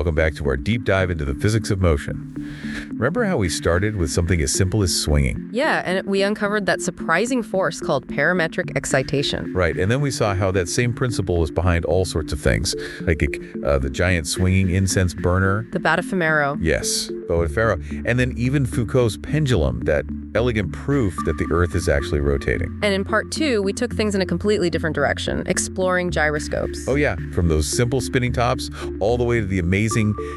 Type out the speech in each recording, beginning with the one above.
welcome back to our deep dive into the physics of motion. Remember how we started with something as simple as swinging? Yeah, and we uncovered that surprising force called parametric excitation. Right, and then we saw how that same principle is behind all sorts of things, like the giant swinging incense burner. The bat ephemeral. Yes, bow and pharaoh. And then even Foucault's pendulum, that elegant proof that the Earth is actually rotating. And in part 2, we took things in a completely different direction, exploring gyroscopes. Oh yeah, from those simple spinning tops all the way to the amazing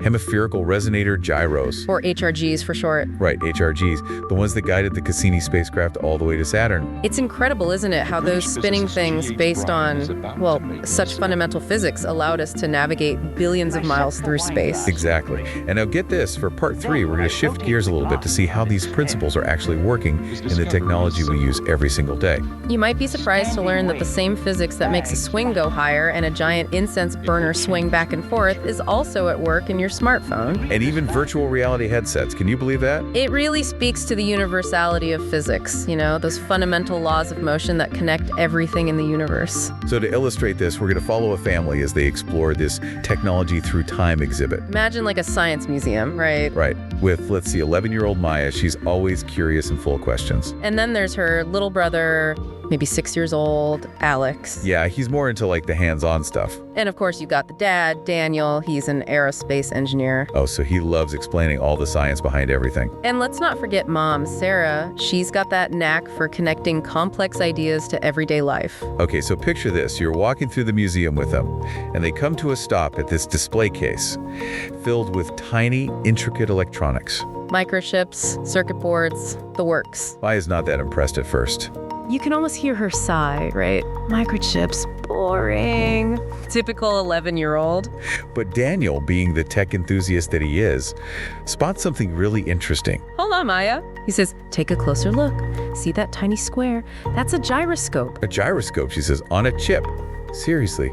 hemispherical resonator gyros. Or HRGs for short. Right, HRGs, the ones that guided the Cassini spacecraft all the way to Saturn. It's incredible, isn't it, how those spinning things based on, well, such fundamental physics allowed us to navigate billions of miles through space. Exactly. And now get this, for part 3, we're going to shift gears a little bit to see how these principles are actually working in the technology we use every single day. You might be surprised to learn that the same physics that makes a swing go higher and a giant incense burner swing back and forth is also at work in your smartphone. And even virtual reality headsets. Can you believe that? It really speaks to the universality of physics, you know, those fundamental laws of motion that connect everything in the universe. So to illustrate this, we're going to follow a family as they explore this technology through time exhibit. Imagine like a science museum, right? Right. With, let's see, 11-year-old Maya. She's always curious and full of questions. And then there's her little brother, maybe 6 years old, Alex. Yeah, he's more into like the hands-on stuff. And of course, you got the dad, Daniel. He's an aerospace engineer. Oh, so he loves explaining all the science behind everything. And let's not forget Mom, Sarah. She's got that knack for connecting complex ideas to everyday life. Okay, so picture this. You're walking through the museum with them, and they come to a stop at this display case filled with tiny, intricate electronics. Microchips, circuit boards, the works. Maya's not that impressed at first. You can almost hear her sigh, right? Microchips, boring. Typical 11-year-old. But Daniel, being the tech enthusiast that he is, spots something really interesting. Hold on, Maya. He says, take a closer look. See that tiny square? That's a gyroscope. A gyroscope, she says, on a chip. Seriously.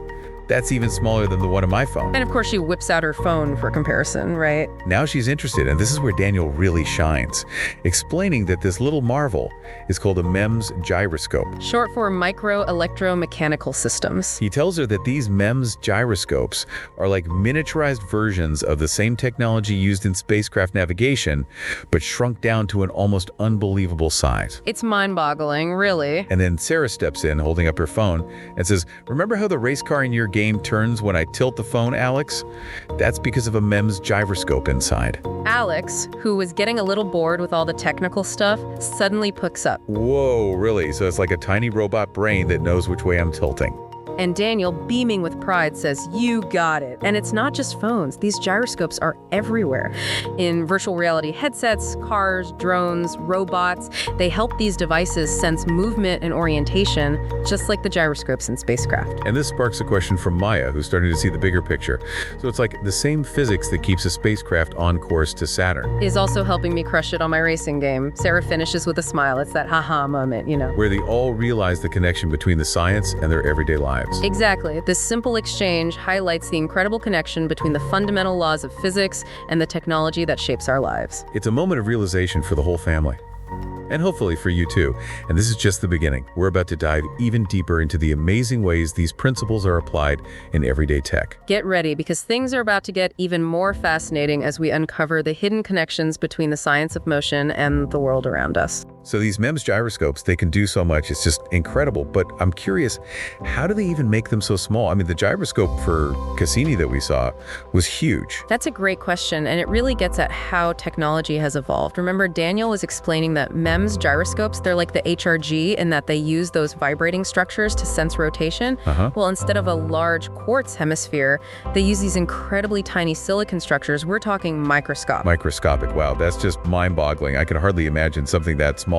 That's even smaller than the one on my phone. And of course, she whips out her phone for comparison, right? Now she's interested, and this is where Daniel really shines, explaining that this little marvel is called a MEMS gyroscope. Short for micro-electromechanical systems. He tells her that these MEMS gyroscopes are like miniaturized versions of the same technology used in spacecraft navigation, but shrunk down to an almost unbelievable size. It's mind-boggling, really. And then Sarah steps in, holding up her phone, and says, "Remember how the race car in your game turns when I tilt the phone, Alex? That's because of a MEMS gyroscope inside." Alex, who was getting a little bored with all the technical stuff, suddenly picks up. Whoa, really? So it's like a tiny robot brain that knows which way I'm tilting. And Daniel, beaming with pride, says, you got it. And it's not just phones. These gyroscopes are everywhere. In virtual reality headsets, cars, drones, robots, they help these devices sense movement and orientation, just like the gyroscopes in spacecraft. And this sparks a question from Maya, who's starting to see the bigger picture. So it's like the same physics that keeps a spacecraft on course to Saturn. Is also helping me crush it on my racing game. Sarah finishes with a smile. It's that haha moment, you know. Where they all realize the connection between the science and their everyday lives. Exactly. This simple exchange highlights the incredible connection between the fundamental laws of physics and the technology that shapes our lives. It's a moment of realization for the whole family. And hopefully for you too. And this is just the beginning. We're about to dive even deeper into the amazing ways these principles are applied in everyday tech. Get ready, because things are about to get even more fascinating as we uncover the hidden connections between the science of motion and the world around us. So these MEMS gyroscopes, they can do so much. It's just incredible. But I'm curious, how do they even make them so small? I mean, the gyroscope for Cassini that we saw was huge. That's a great question, and it really gets at how technology has evolved. Remember, Daniel was explaining that MEMS gyroscopes, they're like the HRG in that they use those vibrating structures to sense rotation. Well, instead of a large quartz hemisphere, they use these incredibly tiny silicon structures. We're talking microscopic. Microscopic. Wow, that's just mind-boggling. I can hardly imagine something that small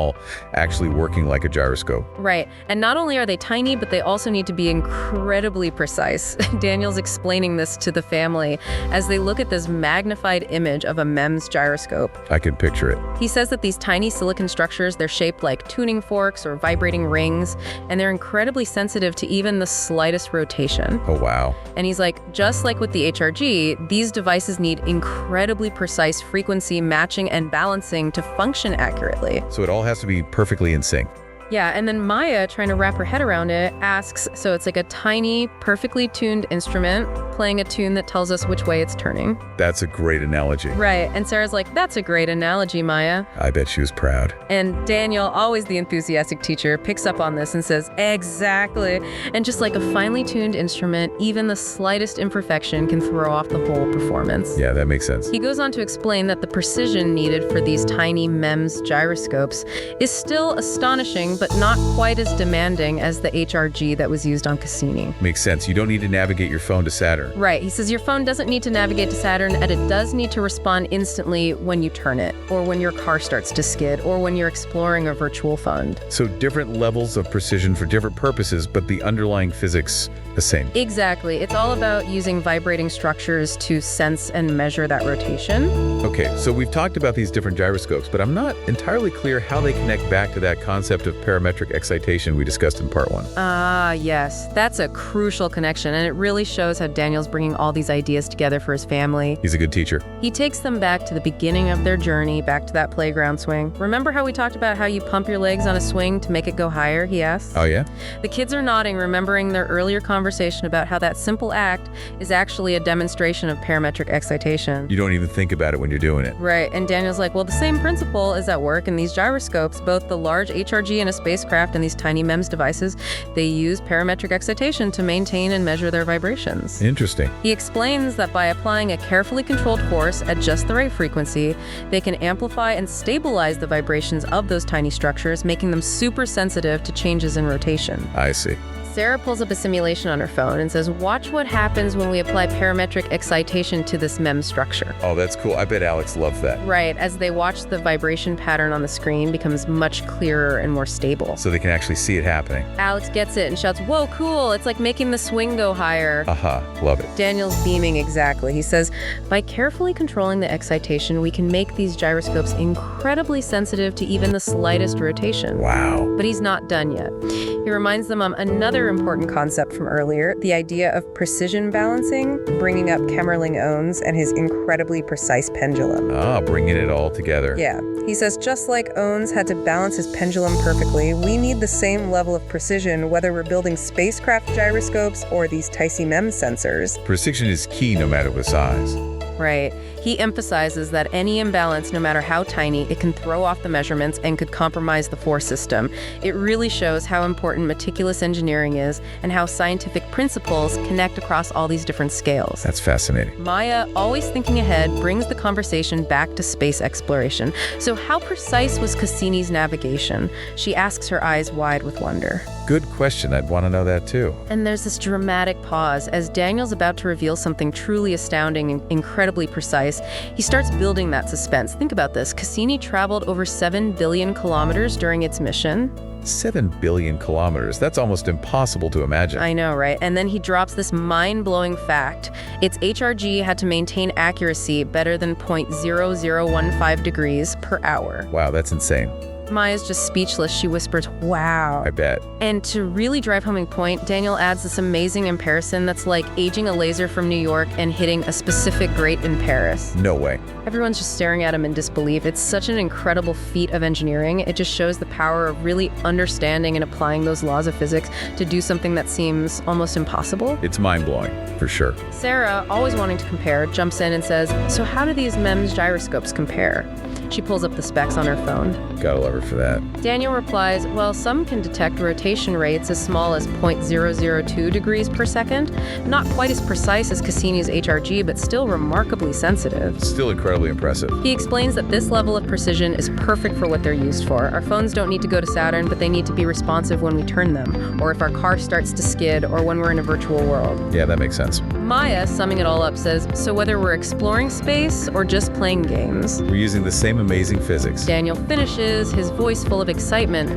actually working like a gyroscope. Right. And not only are they tiny, but they also need to be incredibly precise. Daniel's explaining this to the family as they look at this magnified image of a MEMS gyroscope. I can picture it. He says that these tiny silicon structures, they're shaped like tuning forks or vibrating rings, and they're incredibly sensitive to even the slightest rotation. Oh, wow. And he's like, just like with the HRG, these devices need incredibly precise frequency matching and balancing to function accurately. So it all has to be perfectly in sync. Yeah, and then Maya, trying to wrap her head around it, asks, so it's like a tiny, perfectly tuned instrument playing a tune that tells us which way it's turning. That's a great analogy. Right, and Sarah's like, that's a great analogy, Maya. I bet she was proud. And Daniel, always the enthusiastic teacher, picks up on this and says, exactly. And just like a finely tuned instrument, even the slightest imperfection can throw off the whole performance. Yeah, that makes sense. He goes on to explain that the precision needed for these tiny MEMS gyroscopes is still astonishing, but not quite as demanding as the HRG that was used on Cassini. Makes sense. You don't need to navigate your phone to Saturn. Right. He says your phone doesn't need to navigate to Saturn, and it does need to respond instantly when you turn it, or when your car starts to skid, or when you're exploring a virtual fund. So different levels of precision for different purposes, but the underlying physics the same. Exactly. It's all about using vibrating structures to sense and measure that rotation. Okay, so we've talked about these different gyroscopes, but I'm not entirely clear how they connect back to that concept of parametric excitation we discussed in part 1. Ah, yes. That's a crucial connection, and it really shows how Daniel's bringing all these ideas together for his family. He's a good teacher. He takes them back to the beginning of their journey, back to that playground swing. Remember how we talked about how you pump your legs on a swing to make it go higher, he asks? Oh, yeah? The kids are nodding, remembering their earlier conversation about how that simple act is actually a demonstration of parametric excitation. You don't even think about it when you're doing it. Right, and Daniel's like, well, the same principle is at work in these gyroscopes, both the large HRG in a spacecraft and these tiny MEMS devices. They use parametric excitation to maintain and measure their vibrations. Interesting. He explains that by applying a carefully controlled force at just the right frequency, they can amplify and stabilize the vibrations of those tiny structures, making them super sensitive to changes in rotation. I see. Sarah pulls up a simulation on her phone and says, watch what happens when we apply parametric excitation to this MEMS structure. Oh, that's cool. I bet Alex loved that. Right, as they watch the vibration pattern on the screen becomes much clearer and more stable. So they can actually see it happening. Alex gets it and shouts, whoa, cool, it's like making the swing go higher. Aha, love it. Daniel's beaming exactly. He says, by carefully controlling the excitation, we can make these gyroscopes incredibly sensitive to even the slightest rotation. Wow. But he's not done yet. He reminds them of another important concept from earlier, the idea of precision balancing, bringing up Kemmerling-Onnes and his incredibly precise pendulum. Ah, bringing it all together. Yeah. He says just like Onnes had to balance his pendulum perfectly, we need the same level of precision whether we're building spacecraft gyroscopes or these tiny MEMS sensors. Precision is key no matter the size. Right. He emphasizes that any imbalance, no matter how tiny, it can throw off the measurements and could compromise the force system. It really shows how important meticulous engineering is and how scientific principles connect across all these different scales. That's fascinating. Maya, always thinking ahead, brings the conversation back to space exploration. So how precise was Cassini's navigation? She asks, her eyes wide with wonder. Good question. I'd want to know that too. And there's this dramatic pause as Daniel's about to reveal something truly astounding and incredibly precise. He starts building that suspense. Think about this. Cassini traveled over 7 billion kilometers during its mission. 7 billion kilometers. That's almost impossible to imagine. I know, right? And then he drops this mind-blowing fact. Its HRG had to maintain accuracy better than 0.0015 degrees per hour. Wow, that's insane. Maya's just speechless. She whispers, wow. I bet. And to really drive home a point, Daniel adds this amazing comparison that's like aging a laser from New York and hitting a specific grate in Paris. No way. Everyone's just staring at him in disbelief. It's such an incredible feat of engineering. It just shows the power of really understanding and applying those laws of physics to do something that seems almost impossible. It's mind-blowing, for sure. Sarah, always wanting to compare, jumps in and says, so how do these MEMS gyroscopes compare? She pulls up the specs on her phone. Gotta love her for that. Daniel replies, well, some can detect rotation rates as small as 0.002 degrees per second. Not quite as precise as Cassini's HRG, but still remarkably sensitive. Still incredibly impressive. He explains that this level of precision is perfect for what they're used for. Our phones don't need to go to Saturn, but they need to be responsive when we turn them, or if our car starts to skid, or when we're in a virtual world. Yeah, that makes sense. Maya, summing it all up, says, so whether we're exploring space or just playing games, we're using the same amazing physics. Daniel finishes, his voice full of excitement.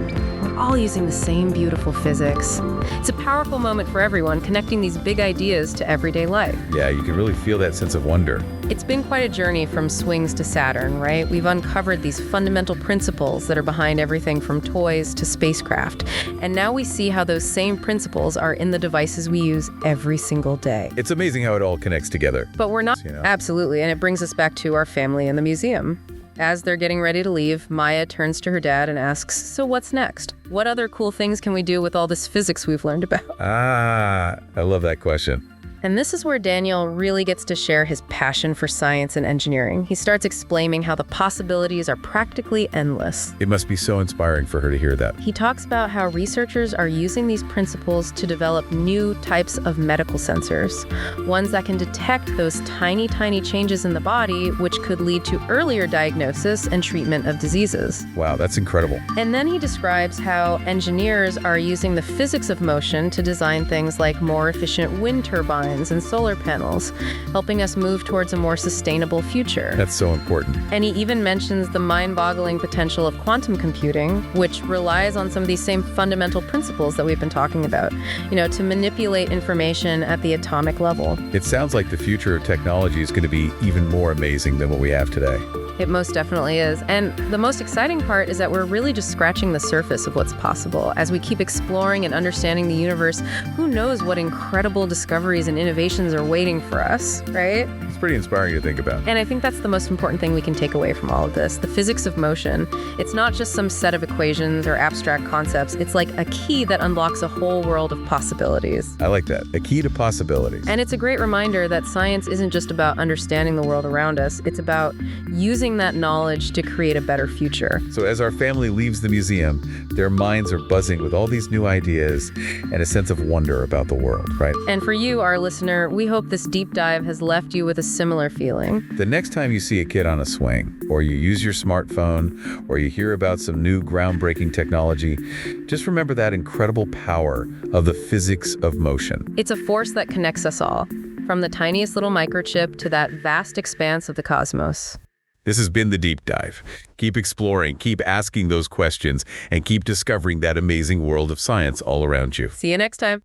We're all using the same beautiful physics. It's a powerful moment for everyone, connecting these big ideas to everyday life. Yeah, you can really feel that sense of wonder. It's been quite a journey from swings to Saturn, right? We've uncovered these fundamental principles that are behind everything from toys to spacecraft. And now we see how those same principles are in the devices we use every single day. It's amazing how it all connects together. But we're not, You know? Absolutely, and it brings us back to our family and the museum. As they're getting ready to leave, Maya turns to her dad and asks, "So what's next? What other cool things can we do with all this physics we've learned about?" I love that question. And this is where Daniel really gets to share his passion for science and engineering. He starts explaining how the possibilities are practically endless. It must be so inspiring for her to hear that. He talks about how researchers are using these principles to develop new types of medical sensors, ones that can detect those tiny, tiny changes in the body, which could lead to earlier diagnosis and treatment of diseases. Wow, that's incredible. And then he describes how engineers are using the physics of motion to design things like more efficient wind turbines and solar panels, helping us move towards a more sustainable future. That's so important. And he even mentions the mind-boggling potential of quantum computing, which relies on some of these same fundamental principles that we've been talking about, to manipulate information at the atomic level. It sounds like the future of technology is going to be even more amazing than what we have today. It most definitely is. And the most exciting part is that we're really just scratching the surface of what's possible. As we keep exploring and understanding the universe, who knows what incredible discoveries and innovations are waiting for us, right? It's pretty inspiring to think about. And I think that's the most important thing we can take away from all of this. The physics of motion. It's not just some set of equations or abstract concepts. It's like a key that unlocks a whole world of possibilities. I like that. A key to possibilities. And it's a great reminder that science isn't just about understanding the world around us. It's about using that knowledge to create a better future. So as our family leaves the museum, their minds are buzzing with all these new ideas and a sense of wonder about the world, right? And for you, our listener, we hope this deep dive has left you with a similar feeling. The next time you see a kid on a swing, or you use your smartphone, or you hear about some new groundbreaking technology, just remember that incredible power of the physics of motion. It's a force that connects us all, from the tiniest little microchip to that vast expanse of the cosmos. This has been The Deep Dive. Keep exploring, keep asking those questions, and keep discovering that amazing world of science all around you. See you next time.